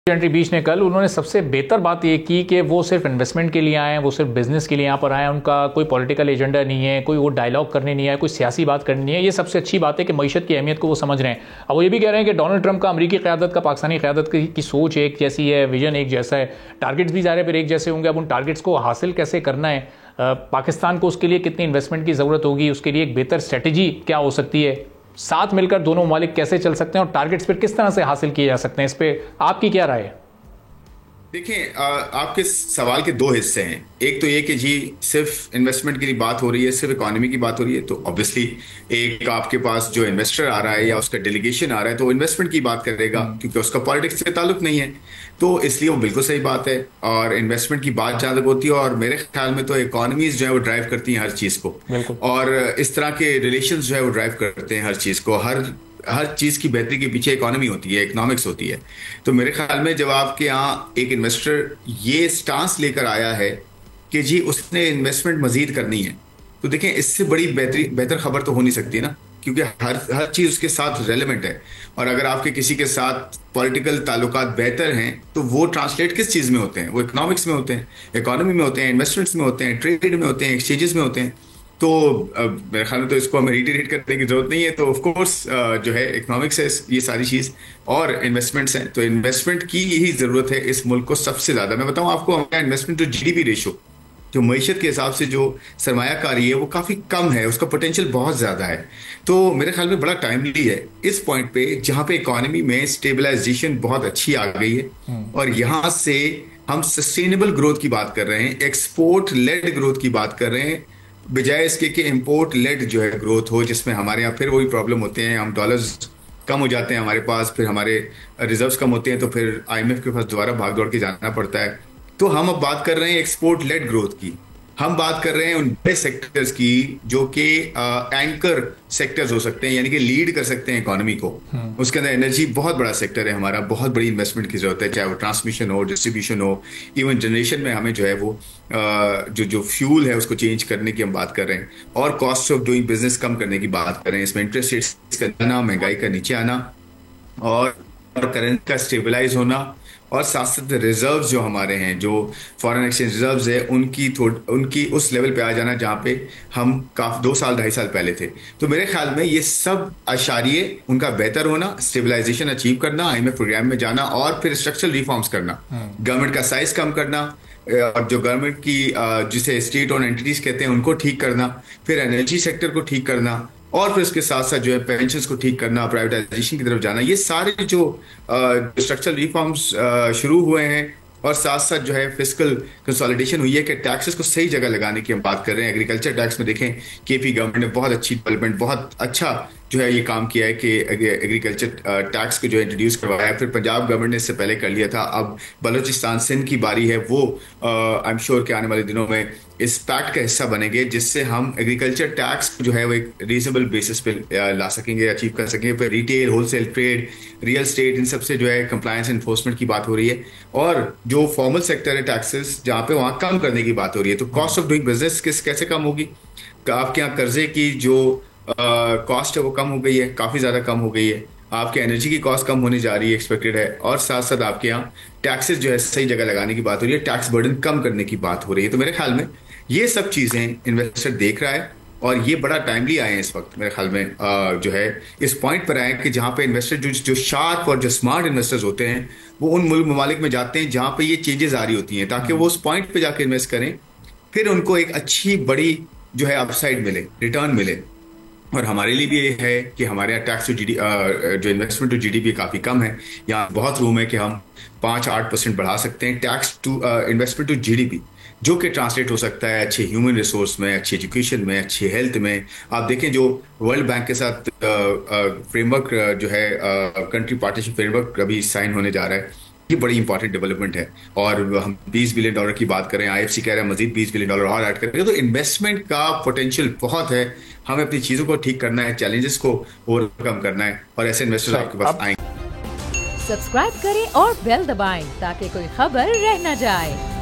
Entry बीच ने कल उन्होंने सबसे बेहतर बात ये की कि वो सिर्फ इन्वेस्टमेंट के लिए आए हैं, वो सिर्फ बिजनेस के लिए यहाँ पर आए हैं, उनका कोई पॉलिटिकल एजेंडा नहीं है, कोई वो डायलॉग करने नहीं है, कोई सियासी बात करनी नहीं है। ये सबसे अच्छी बात है कि मईशत की अहमियत को वो समझ रहे हैं। अब वो ये भी कह रहे हैं कि डोनाल्ड ट्रंप का अमरीकी क़यादत का पाकिस्तानी क़यादत की सोच एक जैसी है, विजन एक जैसा है, टारगेट्स भी ज़ाहिर है फिर एक जैसे होंगे। अब उन टारगेट्स को हासिल कैसे करना है, पाकिस्तान को उसके लिए कितनी इन्वेस्टमेंट की ज़रूरत होगी, उसके लिए एक बेहतर स्ट्रेटजी क्या हो सकती है, साथ मिलकर दोनों ममालिक कैसे चल सकते हैं और टारगेट्स फिर किस तरह से हासिल किए जा सकते हैं, इस पर आपकी क्या राय है? देखिए, आपके सवाल के दो हिस्से हैं। एक तो ये कि जी सिर्फ इन्वेस्टमेंट की बात हो रही है, सिर्फ इकोनॉमी की बात हो रही है, तो ऑब्वियसली एक आपके पास जो इन्वेस्टर आ रहा है या उसका डेलीगेशन आ रहा है तो इन्वेस्टमेंट की बात करेगा, क्योंकि उसका पॉलिटिक्स से ताल्लुक नहीं है। तो इसलिए वो बिल्कुल सही बात है और इन्वेस्टमेंट की बात जहाँ तक होती है, और मेरे ख्याल में तो इकोनॉमीज जो है वो ड्राइव करती हैं हर चीज़ को। बिल्कुल। और इस तरह के रिलेशन जो है वो ड्राइव करते हैं हर चीज़ को। हर हर चीज की बेहतरी के पीछे इकोनॉमी होती है, इकोनॉमिक्स होती है। तो मेरे ख्याल में जब आपके यहाँ एक इन्वेस्टर ये स्टांस लेकर आया है कि जी उसने इन्वेस्टमेंट मजीद करनी है, तो देखें इससे बड़ी बेहतर खबर तो हो नहीं सकती ना, क्योंकि हर हर चीज उसके साथ रेलेवेंट है। और अगर आपके किसी के साथ पॉलिटिकल ताल्लुकात बेहतर हैं तो वो ट्रांसलेट किस चीज में होते हैं? वो इकोनॉमिक्स में होते हैं, इकोनॉमी में होते हैं, इन्वेस्टमेंट्स में होते हैं, ट्रेड में होते हैं, एक्सचेंजेस में होते हैं। तो मेरे ख्याल में तो इसको हमें रिटेरेट करने की जरूरत नहीं है। तो ऑफ कोर्स जो है इकोनॉमिक्स है ये सारी चीज, और इन्वेस्टमेंट्स हैं। तो इन्वेस्टमेंट की ही जरूरत है इस मुल्क को सबसे ज्यादा। मैं बताऊं आपको, हमारा इन्वेस्टमेंट टू जीडीपी रेशो जो मईशत के हिसाब से जो सरमायाकारी है वो काफी कम है, उसका पोटेंशियल बहुत ज्यादा है। तो मेरे ख्याल में बड़ा टाइमली है इस पॉइंट पे जहां पे इकोनॉमी में स्टेबलाइजेशन बहुत अच्छी आ गई है, और यहां से हम सस्टेनेबल ग्रोथ की बात कर रहे हैं, एक्सपोर्ट लेड ग्रोथ की बात कर रहे हैं, बजाय इसके कि इंपोर्ट लेड जो है ग्रोथ हो, जिसमें हमारे यहाँ फिर वही प्रॉब्लम होते हैं, हम डॉलर्स कम हो जाते हैं हमारे पास, फिर हमारे रिजर्व्स कम होते हैं, तो फिर आईएमएफ के पास दोबारा भाग दौड़ के जाना पड़ता है। तो हम अब बात कर रहे हैं एक्सपोर्ट लेड ग्रोथ की। हम बात कर रहे हैं उन बड़े सेक्टर्स की जो कि एंकर सेक्टर्स हो सकते हैं, यानी कि लीड कर सकते हैं इकोनॉमी को। उसके अंदर एनर्जी बहुत बड़ा सेक्टर है हमारा, बहुत बड़ी इन्वेस्टमेंट की जरूरत है, चाहे वो ट्रांसमिशन हो, डिस्ट्रीब्यूशन हो, इवन जनरेशन में हमें जो है वो जो जो फ्यूल है उसको चेंज करने की हम बात कर रहे हैं, और कॉस्ट ऑफ डूइंग बिजनेस कम करने की बात कर रहे हैं। इसमें इंटरेस्ट रेट्स का आना, महंगाई का नीचे आना, और करेंसी का स्टेबलाइज होना, और साथ साथ रिजर्व जो हमारे हैं, जो फॉरेन एक्सचेंज रिजर्व्स है, उनकी उस लेवल पे आ जाना जहां पे हम काफी 2 साल 2.5 साल पहले थे। तो मेरे ख्याल में ये सब अशारिये उनका बेहतर होना, स्टेबलाइजेशन अचीव करना, आईएमएफ प्रोग्राम में जाना, और फिर स्ट्रक्चरल रिफॉर्म्स करना, गवर्नमेंट का साइज कम करना, और जो गवर्नमेंट की जिसे स्टेट ओन एंटिटीज कहते हैं उनको ठीक करना, फिर एनर्जी सेक्टर को ठीक करना, और फिर उसके साथ साथ जो है पेंशन्स को ठीक करना, प्राइवेटाइजेशन की तरफ जाना। ये सारे जो स्ट्रक्चरल रिफॉर्म्स शुरू हुए हैं, और साथ साथ जो है फिस्कल कंसोलिडेशन हुई है कि टैक्सेस को सही जगह लगाने की हम बात कर रहे हैं। एग्रीकल्चर टैक्स में देखें, केपी गवर्नमेंट ने बहुत अच्छी डेवलपमेंट, बहुत अच्छा जो है ये काम किया है कि एग्रीकल्चर टैक्स को जो है इंट्रोड्यूस करवाया है। फिर पंजाब गवर्नमेंट ने इससे पहले कर लिया था, अब बलूचिस्तान सिंध की बारी है। वो आई एम श्योर कि आने वाले दिनों में इस पैक्ट का हिस्सा बनेंगे, जिससे हम एग्रीकल्चर टैक्स जो है वो एक रीजनेबल बेसिस पे ला सकेंगे, अचीव कर सकेंगे। फिर retail, wholesale trade, real estate, इन सबसे जो है कंप्लायंस एनफोर्समेंट की बात हो रही है, और जो फॉर्मल सेक्टर है टैक्सेस जहाँ पे वहाँ कम करने की बात हो रही है। तो कॉस्ट ऑफ डूइंग बिजनेस कैसे कम होगी? आपके यहाँ कर्जे की जो कॉस्ट है वो कम हो गई है, काफी ज्यादा कम हो गई है। आपके एनर्जी की कॉस्ट कम होने जा रही है, एक्सपेक्टेड है, और साथ साथ आपके यहाँ टैक्सेस जो है सही जगह लगाने की बात हो रही है, टैक्स बर्डन कम करने की बात हो रही है। तो मेरे ख्याल में ये सब चीजें इन्वेस्टर देख रहा है, और ये बड़ा टाइमली आए हैं इस वक्त। मेरे ख्याल में जो है इस पॉइंट पर आए कि जहां पे इन्वेस्टर जो शार्प और जो स्मार्ट इन्वेस्टर्स होते हैं वो उन मुल्क ममालिक में जाते हैं जहां पे ये चेंजेस आ रही होती हैं, ताकि वो उस पॉइंट पे जाके इन्वेस्ट करें, फिर उनको एक अच्छी बड़ी जो है अपसाइड मिले, रिटर्न मिले। और हमारे लिए भी ये है कि हमारे यहाँ टैक्स टू जीडी जो इन्वेस्टमेंट टू जीडीपी काफी कम है। यहाँ बहुत रूम है कि हम 5-8% बढ़ा सकते हैं tax to investment to GDP, जो कि ट्रांसलेट हो सकता है अच्छे ह्यूमन रिसोर्स में, अच्छी एजुकेशन में, अच्छी हेल्थ में। आप देखें जो वर्ल्ड बैंक के साथ फ्रेमवर्क जो है कंट्री पार्टनरशिप फ्रेमवर्क अभी साइन होने जा रहा है, ये बड़ी इंपॉर्टेंट डेवलपमेंट है। और हम $20 बिलियन की बात करें, आईएफसी कह रहा है मजीद $20 बिलियन और ऐड करेंगे। तो इन्वेस्टमेंट का पोटेंशियल बहुत है। हमें अपनी चीजों को ठीक करना है, चैलेंजेस को ओवरकम करना है, और ऐसे इन्वेस्टर्स आपके पास आएंगे। सब्सक्राइब करें और बेल दबाएं ताकि कोई खबर रह न जाए।